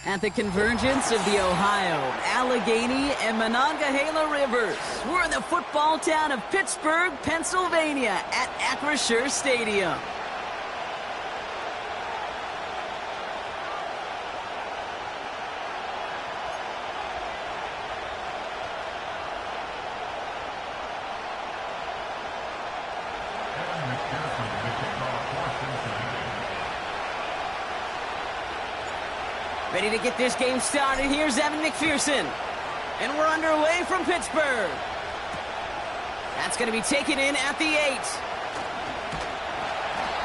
At the convergence of the Ohio, Allegheny, and Monongahela rivers, we're in the football town of Pittsburgh, Pennsylvania at Acrisure Stadium. Ready to get this game started. Here's Evan McPherson. And we're underway from Pittsburgh. That's going to be taken in at the 8.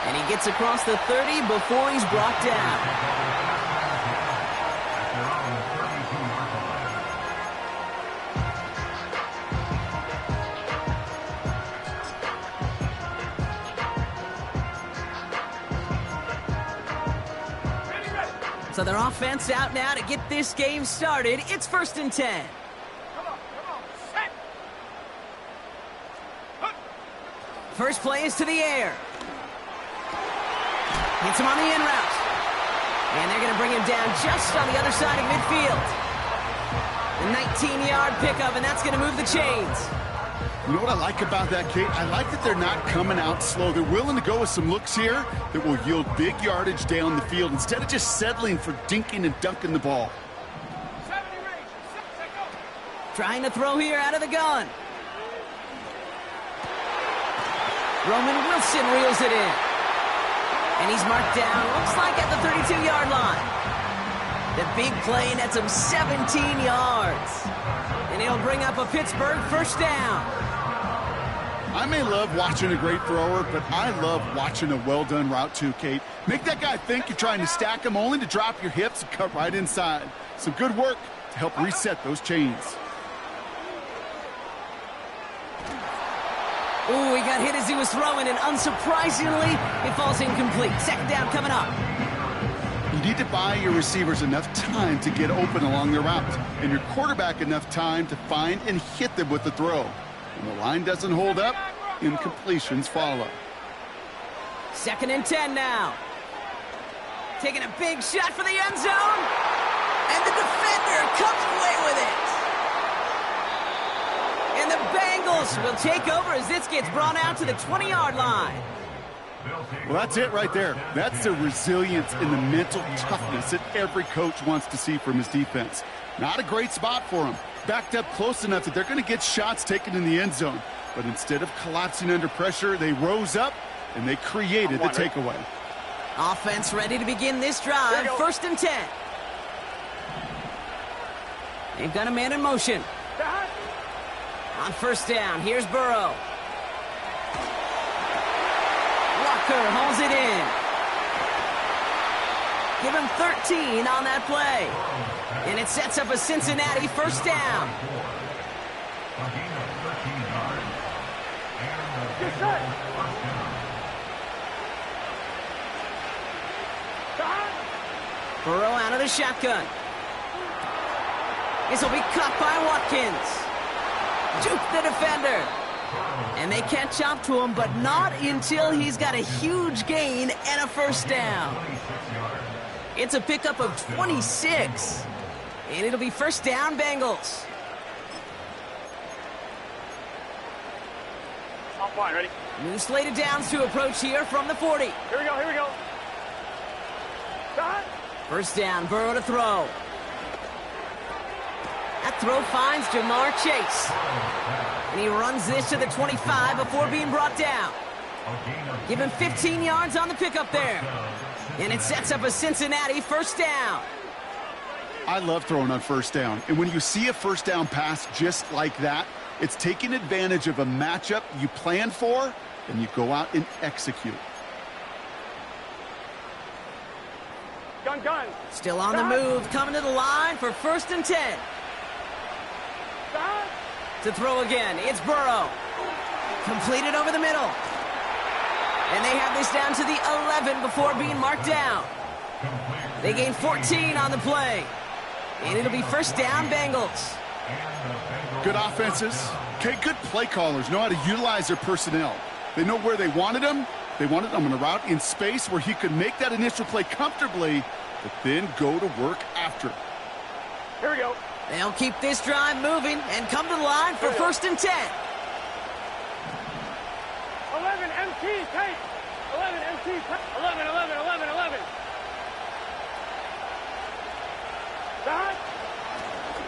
And he gets across the 30 before he's brought down. So their offense out now to get this game started. It's 1st and 10. Come on, set. First play is to the air. Hits him on the in route. And they're going to bring him down just on the other side of midfield. The 19-yard pickup, and that's going to move the chains. You know what I like about that, Kate? I like that they're not coming out slow. They're willing to go with some looks here that will yield big yardage down the field instead of just settling for dinking and dunking the ball. Trying to throw here out of the gun. Roman Wilson reels it in. And he's marked down, looks like at the 32-yard line. The big play nets him 17 yards. And he'll bring up a Pittsburgh first down. I may love watching a great thrower, but I love watching a well-done route too, Kate. Make that guy think you're trying to stack him only to drop your hips and cut right inside. Some good work to help reset those chains. Ooh, he got hit as he was throwing, and unsurprisingly, it falls incomplete. 2nd down coming up. You need to buy your receivers enough time to get open along their route, and your quarterback enough time to find and hit them with the throw. When the line doesn't hold up, incompletions follow. 2nd and 10 now. Taking a big shot for the end zone. And the defender comes away with it. And the Bengals will take over as this gets brought out to the 20-yard line. Well, that's it right there. That's the resilience and the mental toughness that every coach wants to see from his defense. Not a great spot for him. Backed up close enough that they're going to get shots taken in the end zone. But instead of collapsing under pressure, they rose up and they created the takeaway. Offense ready to begin this drive. 1st and 10. They've got a man in motion. On 1st down, here's Burrow. Walker holds it in. Give him 13 on that play. And it sets up a Cincinnati first down. Burrow out of the shotgun. This will be caught by Watkins. Juke the defender. And they catch up to him, but not until he's got a huge gain and a first down. It's a pickup of 26. And it'll be first down, Bengals. On point, ready? New slated downs to approach here from the 40. Here we go, here we go. First down, Burrow to throw. That throw finds Jamar Chase. And he runs this to the 25 before being brought down. Give him 15 yards on the pickup there. And it sets up a Cincinnati first down. I love throwing on first down. And when you see a first down pass just like that, it's taking advantage of a matchup you plan for, and you go out and execute. Gun. Still on the move, coming to the line for 1st and 10. To throw again, it's Burrow. Completed over the middle. And they have this down to the 11 before being marked down. They gain 14 on the play. And it'll be first down, Bengals. Good offenses. Okay, good play callers know how to utilize their personnel. They know where they wanted them. They wanted them on a route in space where he could make that initial play comfortably, but then go to work after it. Here we go. They'll keep this drive moving and come to the line for 1st and 10. 11 MT tape. 11 MT tape. 11, 11, 11, 11. Dot.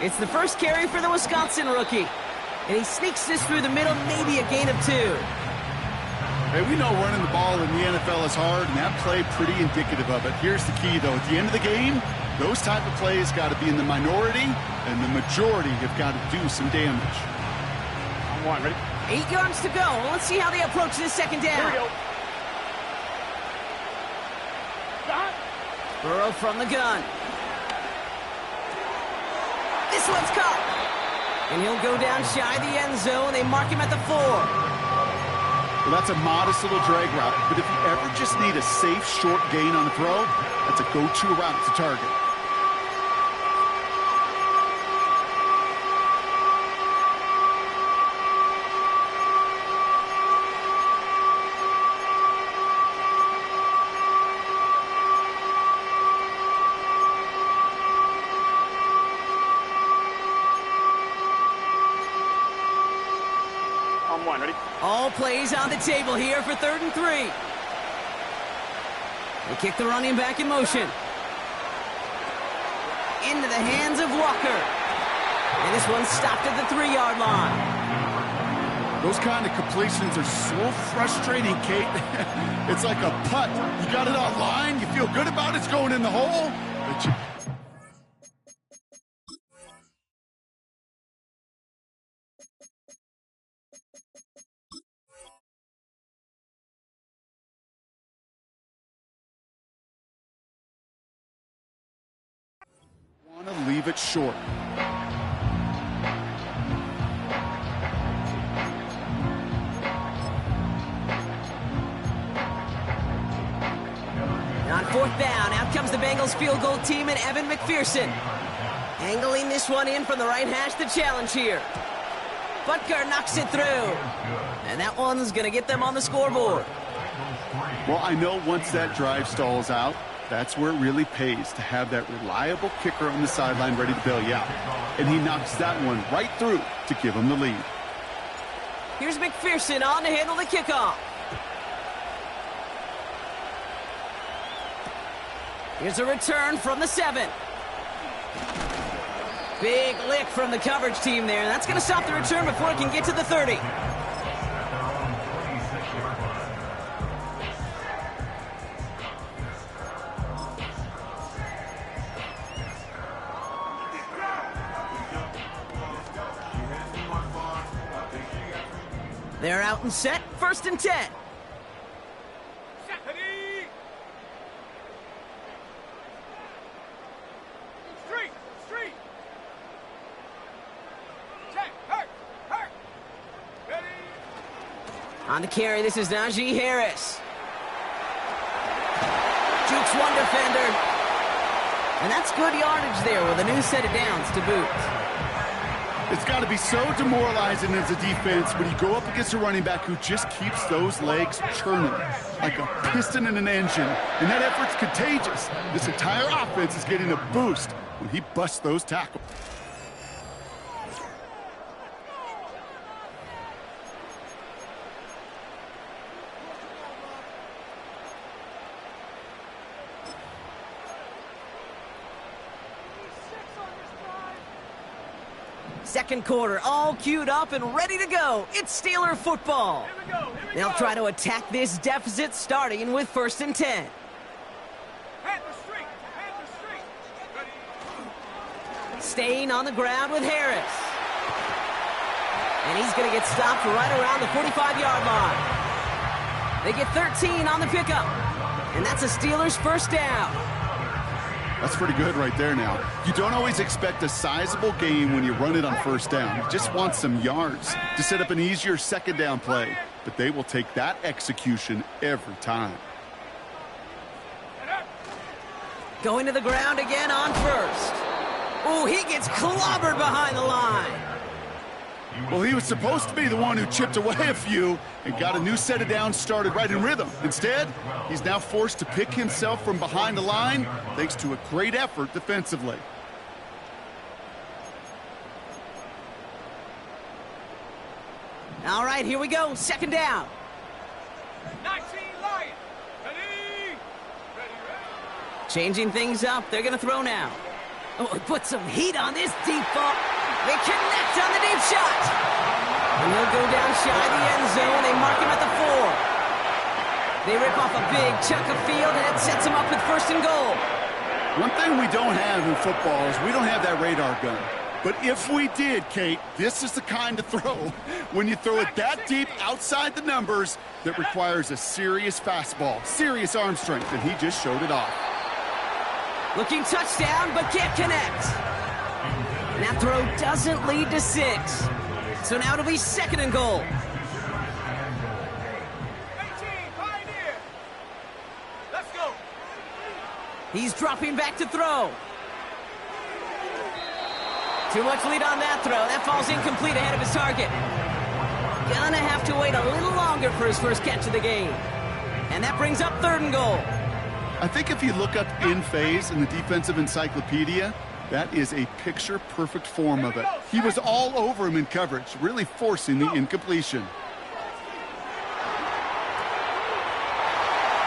It's the first carry for the Wisconsin rookie. And he sneaks this through the middle, maybe a gain of 2. Hey, we know running the ball in the NFL is hard, and that play pretty indicative of it. Here's the key, though. At the end of the game, those type of plays got to be in the minority, and the majority have got to do some damage. On 1, ready? 8 yards to go. Let's see how they approach this 2nd down. Here we go. Dot. Burrow from the gun. This one's caught. And he'll go down shy of the end zone. They mark him at the 4. Well, that's a modest little drag route, but if you ever just need a safe, short gain on the throw, that's a go-to route to target. On 1, ready? All plays on the table here for 3rd and 3. They kick the running back in motion. Into the hands of Walker. And this one's stopped at the 3-yard line. Those kind of completions are so frustrating, Kate. It's like a putt. You got it on line, you feel good about it's going in the hole, but you... want to leave it short. On 4th down, out comes the Bengals field goal team and Evan McPherson. Angling this one in from the right hash, the challenge here. Butker knocks it through. And that one's going to get them on the scoreboard. Well, I know once that drive stalls out, that's where it really pays to have that reliable kicker on the sideline ready to bail you out. And he knocks that one right through to give him the lead. Here's McPherson on to handle the kickoff. Here's a return from the 7. Big lick from the coverage team there. That's going to stop the return before it can get to the 30. They're out and set. 1st and 10. Street. Check. Hurt. Ready. On the carry, this is Najee Harris. Jukes one defender. And that's good yardage there with a new set of downs to boot. It's got to be so demoralizing as a defense when you go up against a running back who just keeps those legs churning like a piston in an engine. And that effort's contagious. This entire offense is getting a boost when he busts those tackles. Second quarter, all queued up and ready to go. It's Steeler football. They'll try to attack this deficit starting with 1st and 10. Staying on the ground with Harris. And he's going to get stopped right around the 45-yard line. They get 13 on the pickup. And that's a Steelers first down. That's pretty good right there now. You don't always expect a sizable gain when you run it on 1st down. You just want some yards to set up an easier 2nd down play. But they will take that execution every time. Going to the ground again on 1st. Oh, he gets clobbered behind the line. Well, he was supposed to be the one who chipped away a few and got a new set of downs started right in rhythm. Instead, he's now forced to pick himself from behind the line thanks to a great effort defensively. All right, here we go. Second down. 19 Lions. Ready? Changing things up. They're going to throw now. Oh, put some heat on this deep ball. They connect on the deep shot. And he'll go down shy of the end zone. They mark him at the 4. They rip off a big chunk of field, and it sets him up with first and goal. One thing we don't have in football is we don't have that radar gun. But if we did, Kate, this is the kind of throw, when you throw it that deep outside the numbers, that requires a serious fastball, serious arm strength, and he just showed it off. Looking touchdown, but can't connect. And that throw doesn't lead to 6. So now it'll be second and goal. 18 Pioneer. Let's go. He's dropping back to throw. Too much lead on that throw. That falls incomplete ahead of his target. Gonna have to wait a little longer for his first catch of the game. And that brings up third and goal. I think if you look up in phase in the defensive encyclopedia, that is a picture-perfect form of it. He was all over him in coverage, really forcing the incompletion.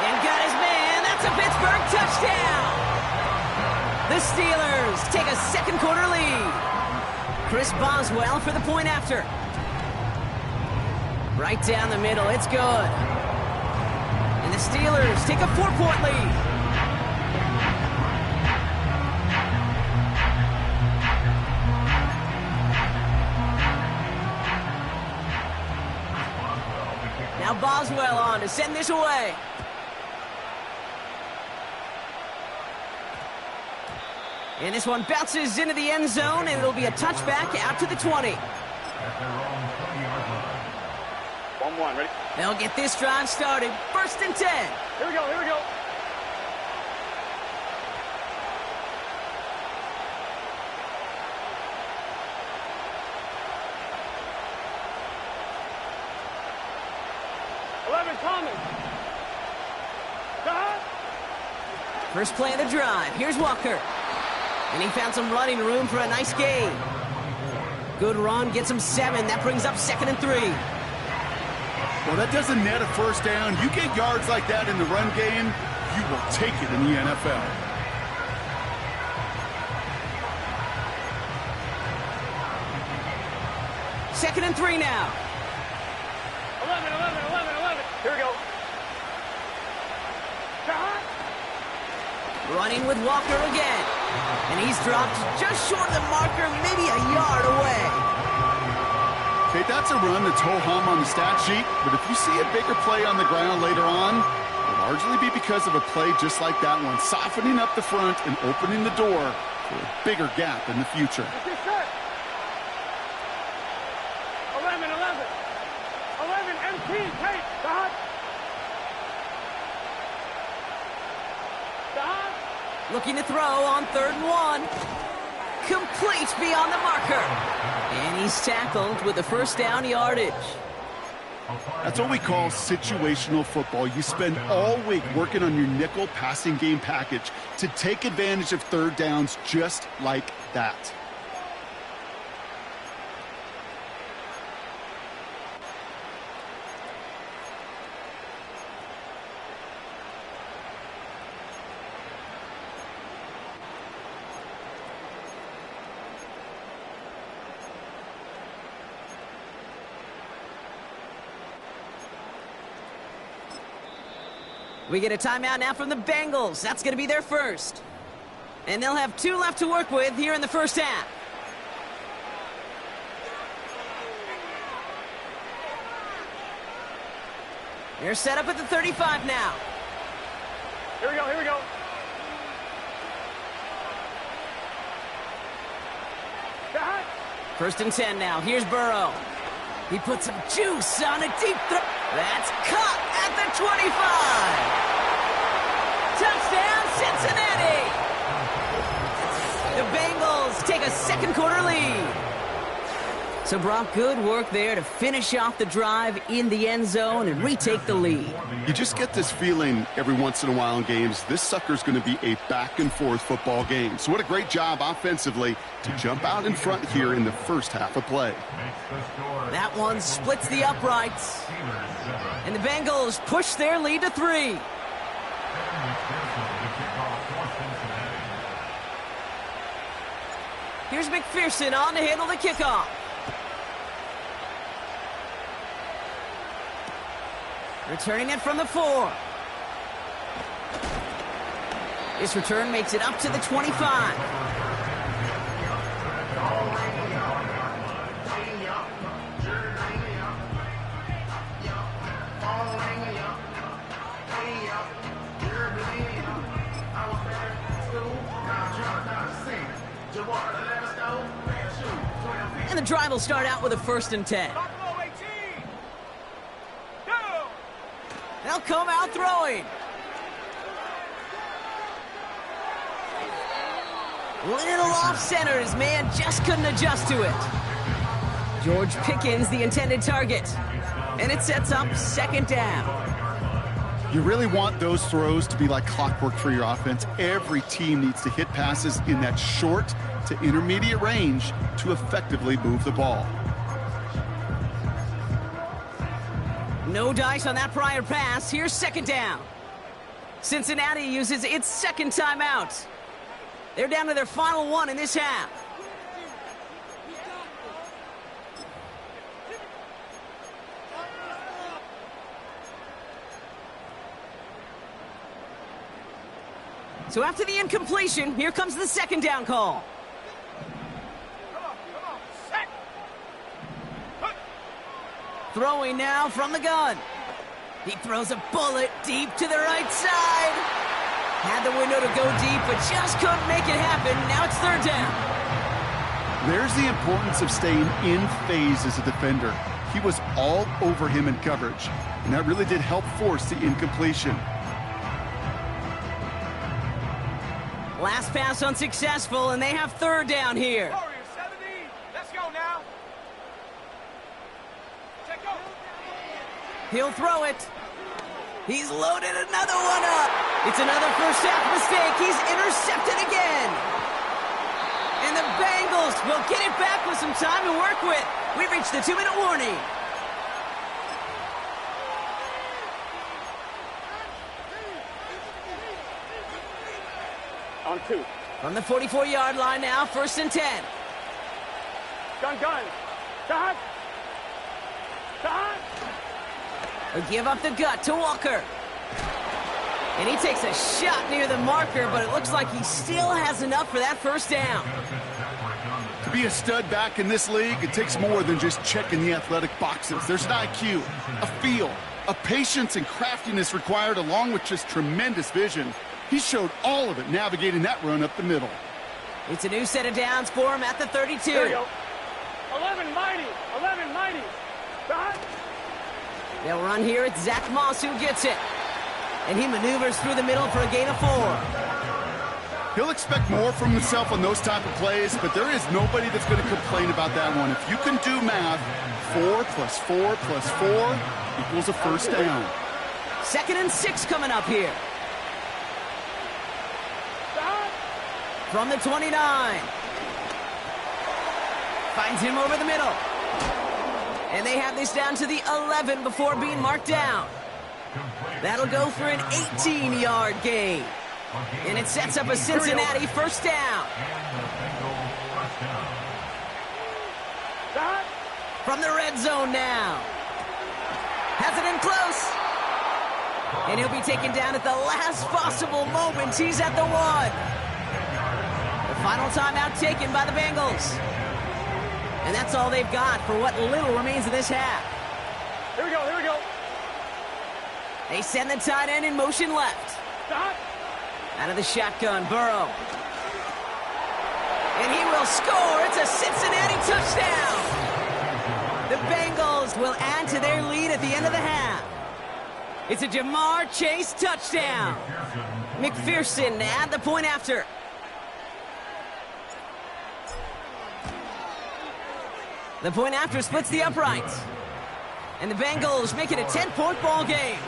And got his man. That's a Pittsburgh touchdown. The Steelers take a second quarter lead. Chris Boswell for the point after. Right down the middle. It's good. And the Steelers take a 4-point lead. Now Boswell on to send this away. And this one bounces into the end zone, and it'll be a touchback out to the 20. 1-1, ready? They'll get this drive started. First and 10. Here we go, here we go. First play of the drive. Here's Walker. And he found some running room for a nice gain. Good run, gets him 7. That brings up second and 3. Well, that doesn't net a first down. You get yards like that in the run game, you will take it in the NFL. Second and 3 now. 11. Here we go. Running with Walker again. And he's dropped just short of the marker, maybe a yard away. Okay, that's a run that's ho-hum on the stat sheet, but if you see a bigger play on the ground later on, it'll largely be because of a play just like that one, softening up the front and opening the door for a bigger gap in the future. 11. 11 MT, tape, stop. Looking to throw on 3rd and 1. Complete beyond the marker. And he's tackled with the first down yardage. That's what we call situational football. You spend all week working on your nickel passing game package to take advantage of third downs just like that. We get a timeout now from the Bengals. That's going to be their first. And they'll have 2 left to work with here in the first half. They're set up at the 35 now. Here we go. First and 10 now. Here's Burrow. He puts some juice on a deep throw. That's caught at the 25. Touchdown, Cincinnati. The Bengals take a second quarter lead. So, Brock, good work there to finish off the drive in the end zone and retake the lead. You just get this feeling every once in a while in games, this sucker's going to be a back-and-forth football game. So what a great job offensively to jump out in front here in the first half of play. That one splits the uprights. And the Bengals push their lead to 3. Here's McPherson on to handle the kickoff. Returning it from the 4. This return makes it up to the 25. And the drive will start out with a 1st and 10. They'll come out throwing. Little off center. His man just couldn't adjust to it. George Pickens, the intended target. And it sets up 2nd down. You really want those throws to be like clockwork for your offense. Every team needs to hit passes in that short to intermediate range to effectively move the ball. No dice on that prior pass. Here's 2nd down. Cincinnati uses its 2nd timeout. They're down to their final one in this half. So after the incompletion, here comes the 2nd down call. Throwing now from the gun. He throws a bullet deep to the right side. Had the window to go deep, but just couldn't make it happen. Now it's 3rd down. There's the importance of staying in phase as a defender. He was all over him in coverage, and that really did help force the incompletion. Last pass unsuccessful, and they have 3rd down here. Warriors 70. Let's go now. Check go. He'll throw it. He's loaded another one up. It's another first half mistake. He's intercepted again. And the Bengals will get it back with some time to work with. We've reached the 2-minute warning. On 2. From the 44-yard line now, 1st and 10. Gun. Dot. He'll give up the gut to Walker. And he takes a shot near the marker, but it looks like he still has enough for that 1st down. To be a stud back in this league, it takes more than just checking the athletic boxes. There's an IQ, a feel, a patience and craftiness required, along with just tremendous vision. He showed all of it navigating that run up the middle. It's a new set of downs for him at the 32. There we go. 11 mighty. Dot. They'll run here. It's Zach Moss who gets it. And he maneuvers through the middle for a gain of 4. He'll expect more from himself on those type of plays, but there is nobody that's going to complain about that one. If you can do math, 4 + 4 + 4 equals a 1st down. 2nd and 6 coming up here. Dot. From the 29. Finds him over the middle. And they have this down to the 11 before being marked down. That'll go for an 18-yard gain. And it sets up a Cincinnati 1st down. Dot. From the red zone now. Has it in close. And he'll be taken down at the last possible moment. He's at the 1. The final timeout taken by the Bengals. And that's all they've got for what little remains of this half. Here we go. They send the tight end in motion left. Dot. Out of the shotgun, Burrow. And he will score. It's a Cincinnati touchdown. The Bengals will add to their lead at the end of the half. It's a Jamar Chase touchdown. McPherson at the point after. The point after splits the uprights. And the Bengals make it a 10-point ball game.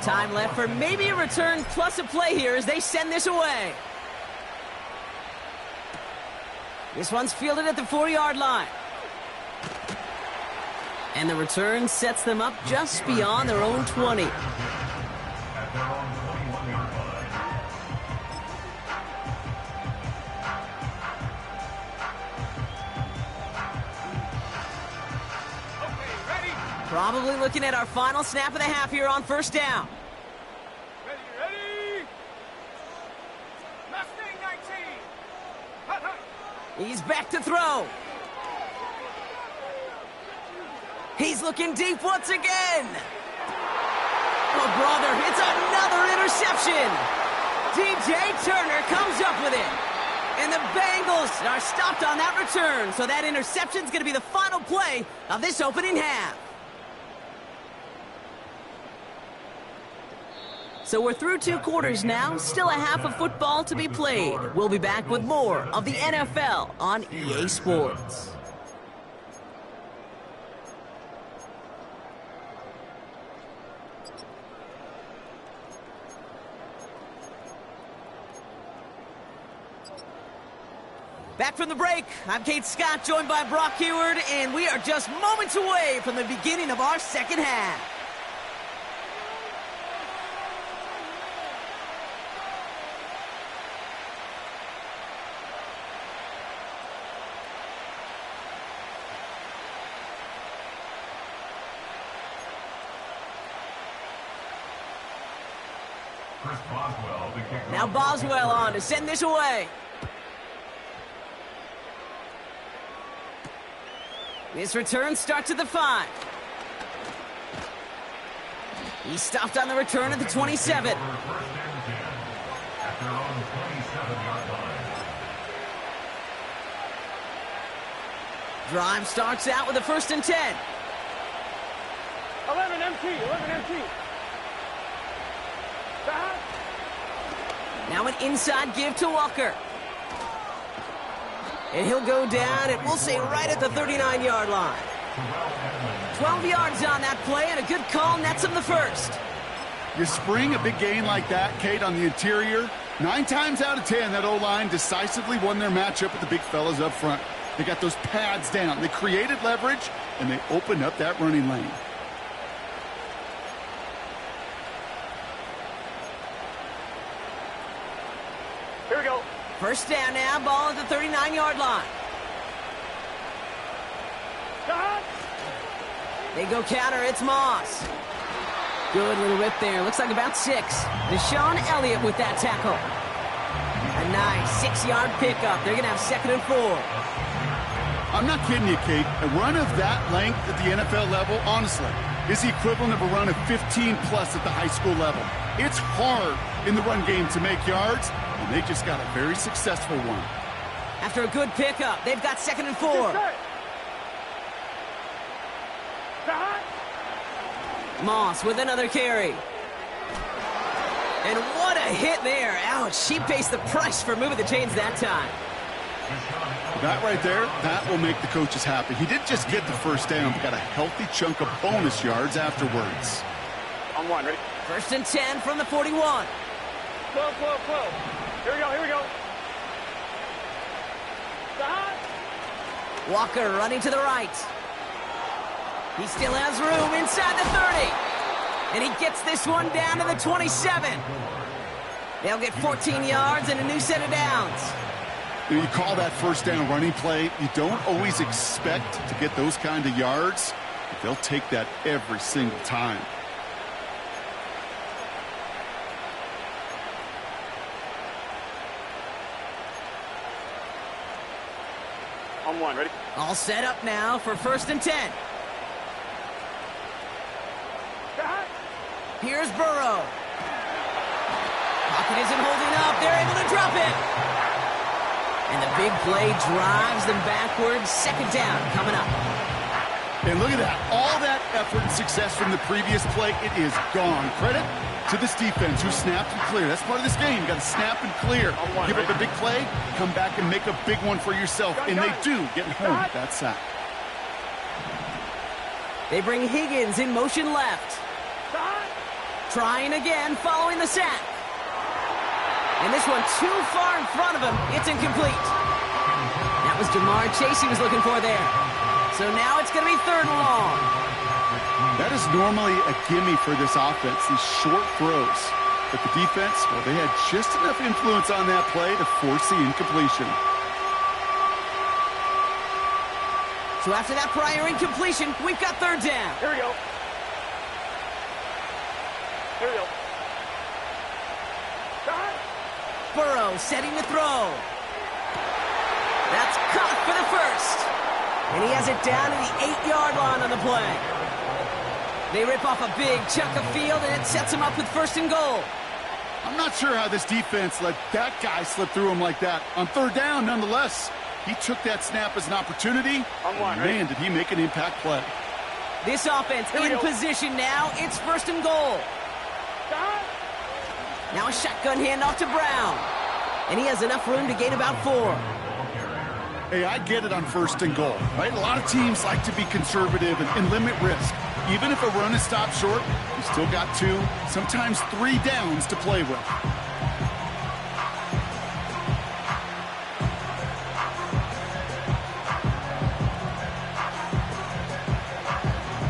Time left for maybe a return plus a play here as they send this away. This one's fielded at the 4-yard line. And the return sets them up just beyond their own 20. Probably looking at our final snap of the half here on first down. Ready. Mustang 19. Hut, hut. He's back to throw. He's looking deep once again. Oh, brother, it's another interception. DJ Turner comes up with it. And the Bengals are stopped on that return. So that interception's going to be the final play of this opening half. So we're through 2 quarters now, still a half of football to be played. We'll be back with more of the NFL on EA Sports. Back from the break, I'm Kate Scott, joined by Brock Heward, and we are just moments away from the beginning of our second half. Now Boswell on to send this away. This return starts at the 5. He stopped on the return at the 27. Drive starts out with a 1st and 10. 11 MT. Now an inside give to Walker. And he'll go down, and we'll say right at the 39-yard line. 12 yards on that play, and a good call nets him the 1st. You spring a big gain like that, Kate, on the interior. 9 times out of 10, that O-line decisively won their matchup with the big fellas up front. They got those pads down. They created leverage, and they opened up that running lane. Here we go. First down now, ball at the 39-yard line. They go counter, it's Moss. Good little rip there, looks like about 6. Deshaun Elliott with that tackle. A nice 6-yard pickup. They're going to have 2nd and 4. I'm not kidding you, Kate. A run of that length at the NFL level, honestly, is the equivalent of a run of 15-plus at the high school level. It's hard in the run game to make yards, and they just got a very successful one. After a good pickup, they've got 2nd and 4. Moss with another carry. And what a hit there. Ouch, she pays the price for moving the chains that time. That right there, that will make the coaches happy. He didn't just get the first down, but got a healthy chunk of bonus yards afterwards. On 1, ready? 1st and 10 from the 41. Flow. Here we go. Walker running to the right. He still has room inside the 30. And he gets this one down to the 27. They'll get 14 yards and a new set of downs. You call that first down running play. You don't always expect to get those kind of yards, but they'll take that every single time. On 1, ready? All set up now for 1st and 10. Here's Burrow. Pocket isn't holding up. They're able to drop it. And the big play drives them backwards. 2nd down coming up. And look at that. All that effort and success from the previous play, it is gone. Credit to this defense who snapped and cleared. That's part of this game. You got to snap and clear. Give up a big play, come back and make a big one for yourself. And they do get home with that sack. They bring Higgins in motion left. Trying again following the sack. And this one too far in front of him. It's incomplete. That was Jamar Chase he was looking for there. So now it's going to be 3rd and long. That is normally a gimme for this offense, these short throws. But the defense, well, they had just enough influence on that play to force the incompletion. So after that prior incompletion, we've got 3rd down. Here we go. Here we go. Burrow setting the throw. That's caught for the 1st. And he has it down to the 8-yard line on the play. They rip off a big chunk of field, and it sets him up with 1st and goal. I'm not sure how this defense let that guy slip through him like that. On 3rd down, nonetheless, he took that snap as an opportunity. Man, did he make an impact play. This offense in position now. It's 1st and goal. Now a shotgun handoff to Brown. And he has enough room to gain about 4. Hey, I get it on 1st and goal, right? A lot of teams like to be conservative and limit risk. Even if a run is stopped short, you still got 2, sometimes 3 downs to play with.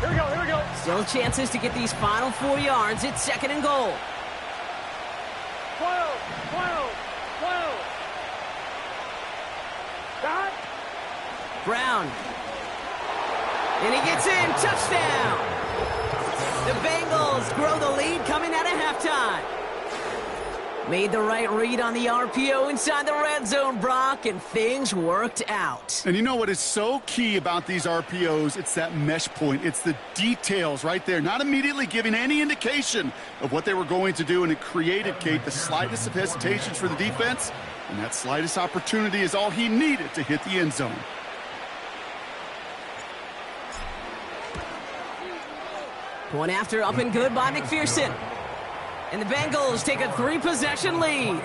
Here we go. Still chances to get these final 4 yards. It's 2nd and goal. 12. Brown. And he gets in. Touchdown. The Bengals grow the lead coming out of halftime. Made the right read on the RPO inside the red zone, Brock, and things worked out. And you know what is so key about these RPOs? It's that mesh point. It's the details right there. Not immediately giving any indication of what they were going to do, and it created, Kate, the slightest of hesitations for the defense. And that slightest opportunity is all he needed to hit the end zone. Point after up and good by McPherson. And the Bengals take a 3-possession lead.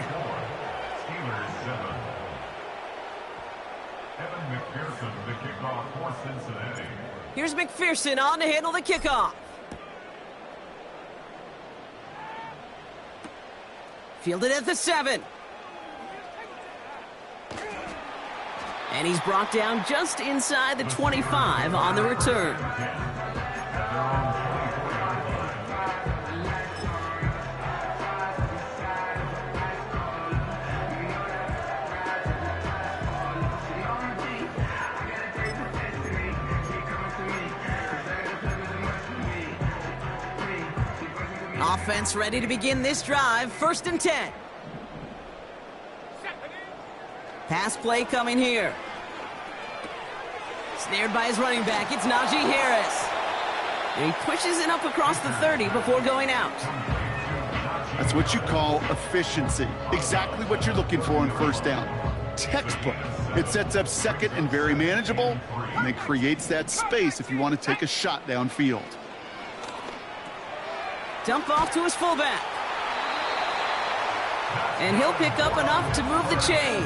Here's McPherson on to handle the kickoff. Fielded at the 7. And he's brought down just inside the 25 on the return. Offense ready to begin this drive. 1st and 10. Pass play coming here. Snared by his running back. It's Najee Harris. And he pushes it up across the 30 before going out. That's what you call efficiency. Exactly what you're looking for on 1st down. Textbook. It sets up 2nd and very manageable, and then creates that space if you want to take a shot downfield. Dump off to his fullback. And he'll pick up enough to move the chains.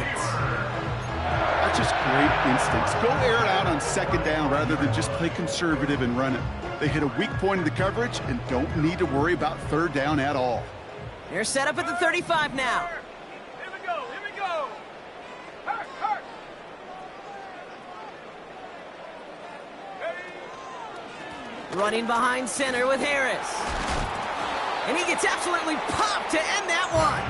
That's just great instincts. Go air it out on 2nd down rather than just play conservative and run it. They hit a weak point in the coverage and don't need to worry about 3rd down at all. They're set up at the 35 now. Here we go. Hurt. Running behind center with Harris. And he gets absolutely popped to end that one.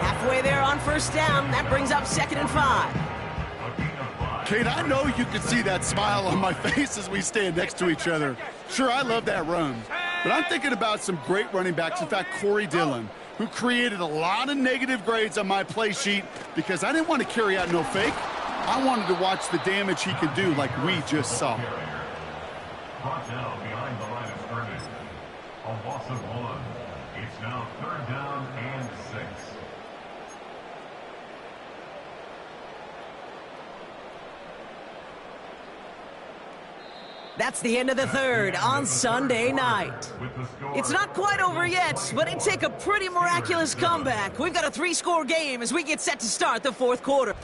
Halfway there on 1st down. That brings up 2nd and 5. Kate, I know you can see that smile on my face as we stand next to each other. Sure, I love that run. But I'm thinking about some great running backs. In fact, Corey Dillon, who created a lot of negative grades on my play sheet because I didn't want to carry out no fake. I wanted to watch the damage he could do like we just saw. Brought down behind the line of scrimmage. A loss of 1. It's now 3rd down and 6. That's the end of the third on Sunday night. It's not quite over yet, but it'd take a pretty miraculous comeback. We've got a 3-score game as we get set to start the fourth quarter.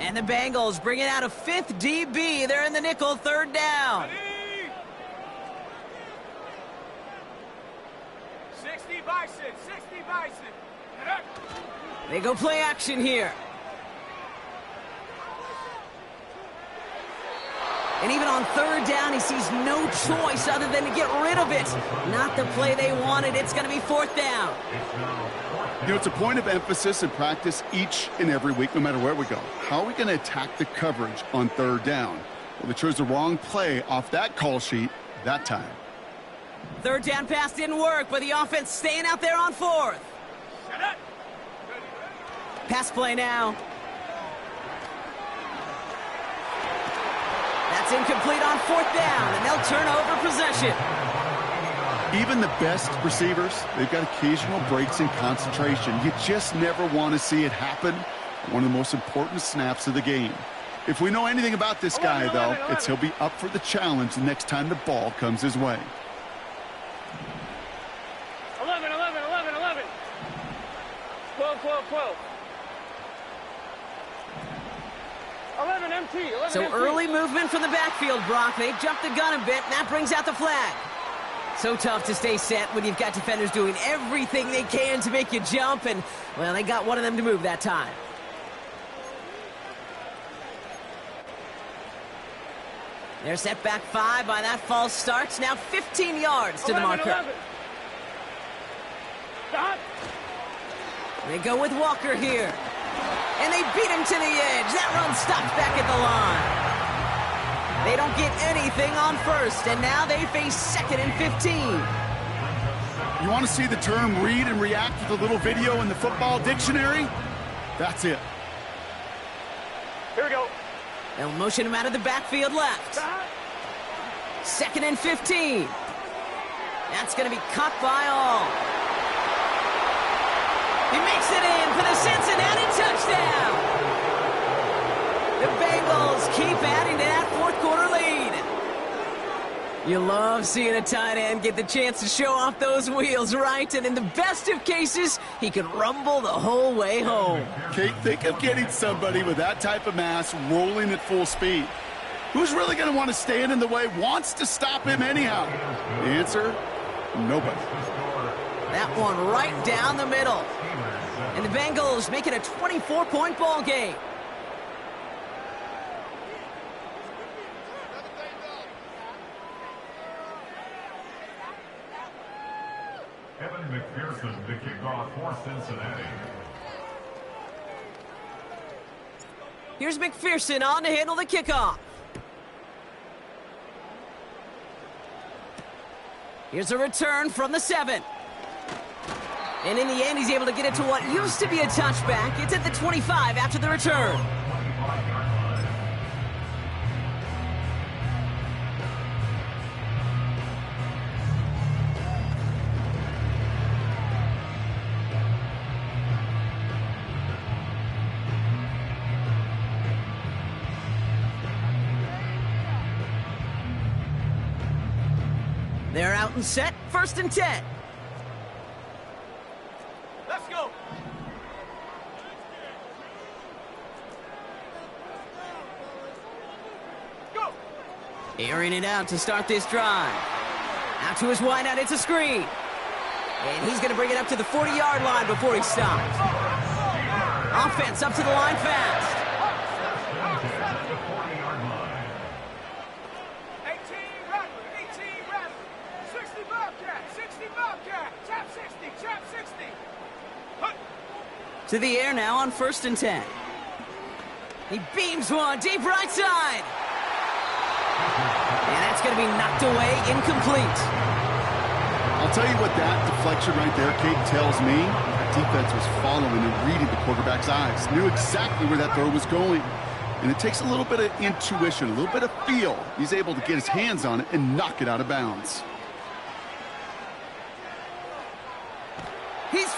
And the Bengals bringing out a 5th DB. They're in the nickel, third down. 60 Bison, 60 Bison. They go play action here. And even on third down, he sees no choice other than to get rid of it. Not the play they wanted. It's going to be fourth down. You know, it's a point of emphasis in practice each and every week, no matter where we go. How are we going to attack the coverage on third down? Well, they chose the wrong play off that call sheet that time. Third down pass didn't work, but the offense staying out there on fourth. Pass play now. That's incomplete on fourth down, and they'll turn over possession. Even the best receivers, they've got occasional breaks in concentration. You just never want to see it happen. One of the most important snaps of the game. If we know anything about this guy, though, it's he'll be up for the challenge the next time the ball comes his way. 11, 11, 11, 11. 12, 12, 12. 11 MT, 11 So MT. early movement from the backfield, Brock. They jumped the gun a bit, and that brings out the flag. So tough to stay set when you've got defenders doing everything they can to make you jump, and, well, they got one of them to move that time. They're set back 5 by that false start. Now 15 yards to the marker. 11. Stop. They go with Walker here. And they beat him to the edge. That run stops back at the line. They don't get anything on first, and now they face 2nd and 15. You want to see the term read and react with a little video in the football dictionary? That's it. Here we go. They'll motion him out of the backfield left. Stop. 2nd and 15. That's going to be caught by all. He makes it in for the Cincinnati touchdown. The Bengals keep adding to that fourth quarter lead. You love seeing a tight end get the chance to show off those wheels, right? And in the best of cases, he can rumble the whole way home. Kate, think of getting somebody with that type of mass rolling at full speed. Who's really going to want to stand in the way, wants to stop him anyhow? The answer, nobody. That one right down the middle. And the Bengals make it a 24-point ball game. Evan McPherson to kick off for Cincinnati. Here's McPherson on to handle the kickoff. Here's a return from the 7. And in the end, he's able to get it to what used to be a touchback. It's at the 25 after the return. They're out and set, 1st and 10. Let's go. Go. Airing it out to start this drive. Out to his wideout, it's a screen. And he's going to bring it up to the 40-yard line before he stops. Offense up to the line fast. 18 Rattler, 18 Rattler. 60 Bobcat, 60 Bobcat. Tap 60, tap 60. To the air now on 1st and 10. He beams one deep right side. And that's going to be knocked away, incomplete. I'll tell you what that deflection right there, Kate, tells me. Defense was following and reading the quarterback's eyes. Knew exactly where that throw was going. And it takes a little bit of intuition, a little bit of feel. He's able to get his hands on it and knock it out of bounds.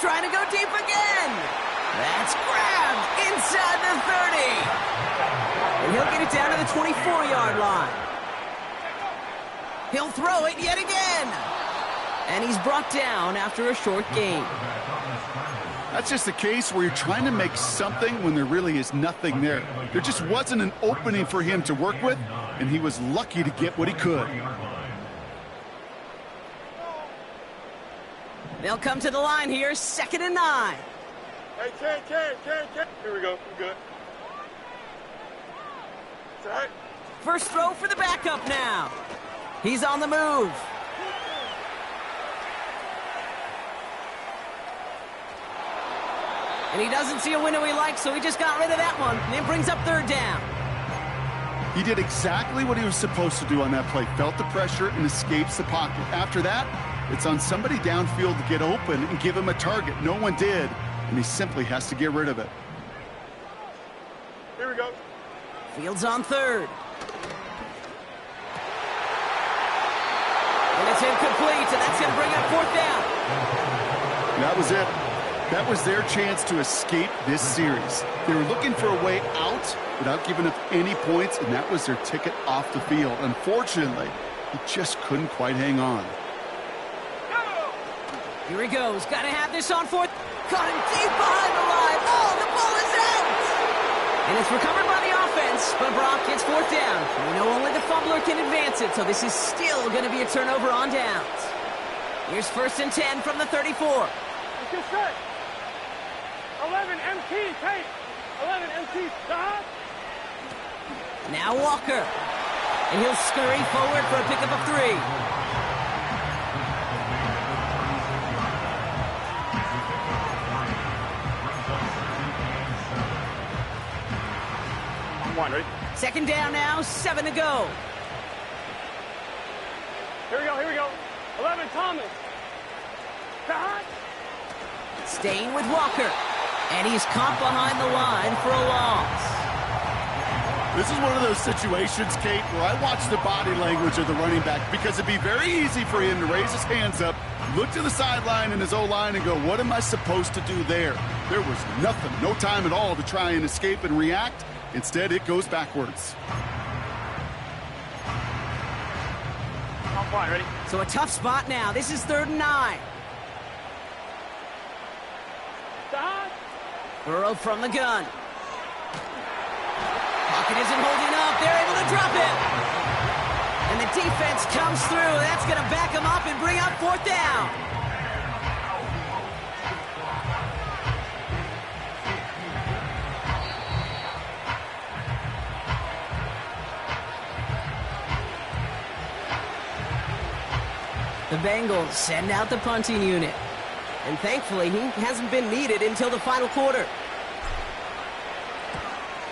trying to go deep again. That's grabbed inside the 30. And he'll get it down to the 24-yard line. He'll throw it yet again. And he's brought down after a short gain. That's just a case where you're trying to make something when there really is nothing there. There just wasn't an opening for him to work with, and he was lucky to get what he could. They'll come to the line here, 2nd and 9. Hey, Ken. Here we go. We're good. It's all right. First throw for the backup now. He's on the move. And he doesn't see a window he likes, so he just got rid of that one. And it brings up 3rd down. He did exactly what he was supposed to do on that play. Felt the pressure and escapes the pocket. After that, it's on somebody downfield to get open and give him a target. No one did, and he simply has to get rid of it. Here we go. Fields on 3rd. And it's incomplete, and that's going to bring up 4th down. That was it. That was their chance to escape this series. They were looking for a way out without giving up any points, and that was their ticket off the field. Unfortunately, he just couldn't quite hang on. Here he goes. Got to have this on 4th. Caught him deep behind the line. Oh, the ball is out! And it's recovered by the offense, but Brock gets 4th down. We know only the fumbler can advance it, so this is still going to be a turnover on downs. Here's 1st and 10 from the 34. Let's get set. 11 MT, take. 11 MT, stop. Now Walker. And he'll scurry forward for a pickup of 3. One, ready? 2nd down now, 7 to go. Here we go. 11, Thomas. Stop. Staying with Walker. And he's caught behind the line for a loss. This is one of those situations, Kate, where I watch the body language of the running back because it'd be very easy for him to raise his hands up, look to the sideline in his O-line and go, what am I supposed to do there? There was nothing, no time at all to try and escape and react. Instead, it goes backwards. I'm fine, ready? So a tough spot now. This is 3rd and 9. Stop. Burrow from the gun. Pocket isn't holding up. They're able to drop it. And the defense comes through. That's going to back them up and bring up 4th down. The Bengals send out the punting unit. And thankfully, he hasn't been needed until the final quarter.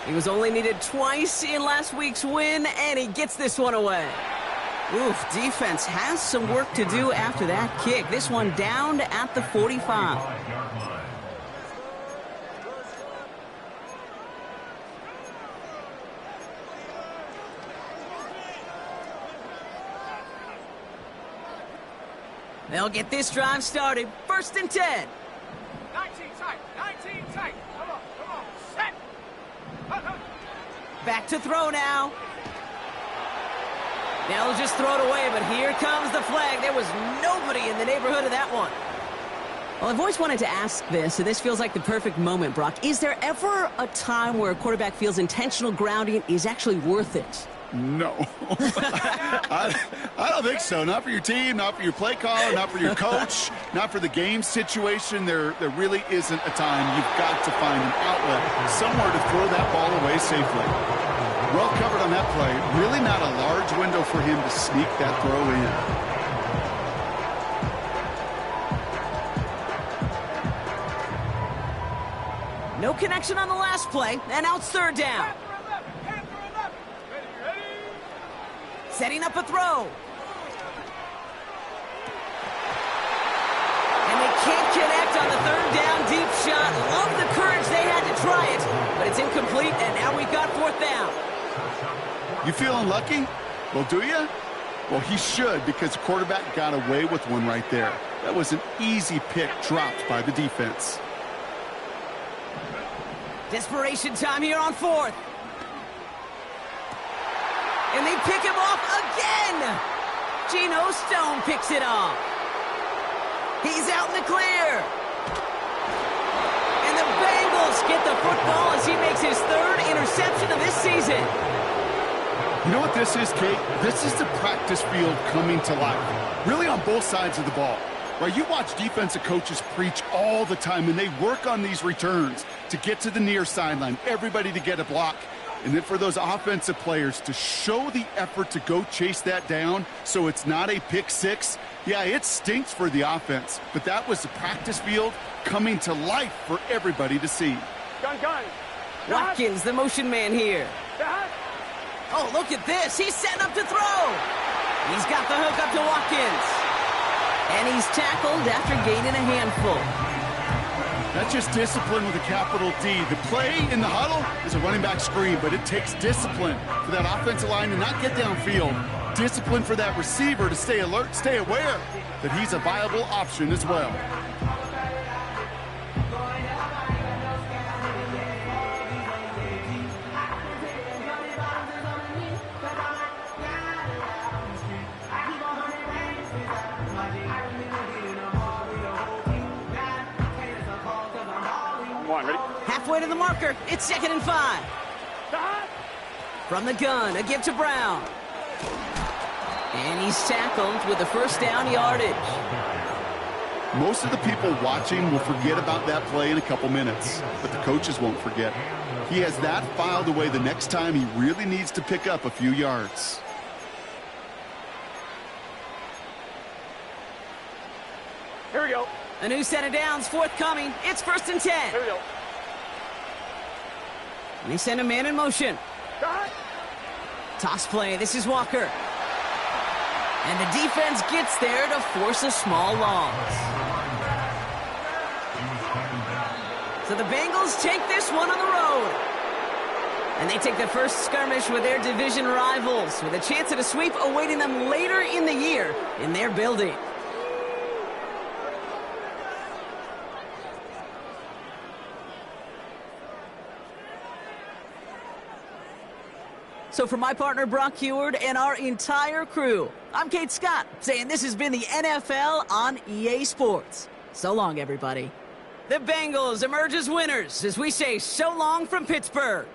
He was only needed twice in last week's win, and he gets this one away. Oof, defense has some work to do after that kick. This one down at the 45. They'll get this drive started. 1st and 10. 19 tight. Come on. Set. Back to throw now. They'll just throw it away, but here comes the flag. There was nobody in the neighborhood of that one. Well, I've always wanted to ask this, and this feels like the perfect moment, Brock. Is there ever a time where a quarterback feels intentional grounding is actually worth it? No. I don't think so. Not for your team, not for your play caller, not for your coach, not for the game situation. There really isn't a time. You've got to find an outlet, somewhere to throw that ball away safely. Well covered on that play. Really not a large window for him to sneak that throw in. No connection on the last play, and now it's 3rd down. Setting up a throw. And they can't connect on the 3rd down deep shot. Love the courage they had to try it, but it's incomplete, and now we've got 4th down. You feeling lucky? Well, do you? Well, he should, because the quarterback got away with one right there. That was an easy pick dropped by the defense. Desperation time here on 4th. And they pick him off again. Geno Stone picks it off. He's out in the clear. And the Bengals get the football as he makes his 3rd interception of this season. You know what this is, Kate? This is the practice field coming to life. Really on both sides of the ball. Right, you watch defensive coaches preach all the time, and they work on these returns to get to the near sideline, everybody to get a block. And then for those offensive players to show the effort to go chase that down so it's not a pick six, yeah, it stinks for the offense. But that was the practice field coming to life for everybody to see. Gun. Watkins, the motion man here. Oh, look at this. He's setting up to throw. He's got the hook up to Watkins. And he's tackled after gaining a handful. That's just discipline with a capital D. The play in the huddle is a running back screen, but it takes discipline for that offensive line to not get downfield. Discipline for that receiver to stay alert, stay aware that he's a viable option as well. Halfway to the marker. It's 2nd and 5. From the gun, a give to Brown. And he's tackled with a 1st down yardage. Most of the people watching will forget about that play in a couple minutes, but the coaches won't forget. He has that filed away the next time he really needs to pick up a few yards. Here we go. A new set of downs forthcoming. It's 1st and 10. Here we go. And they send a man in motion. Toss play. This is Walker. And the defense gets there to force a small loss. So the Bengals take this one on the road. And they take the first skirmish with their division rivals, with a chance at a sweep awaiting them later in the year in their building. So for my partner, Brock Heward, and our entire crew, I'm Kate Scott, saying this has been the NFL on EA Sports. So long, everybody. The Bengals emerge as winners as we say so long from Pittsburgh.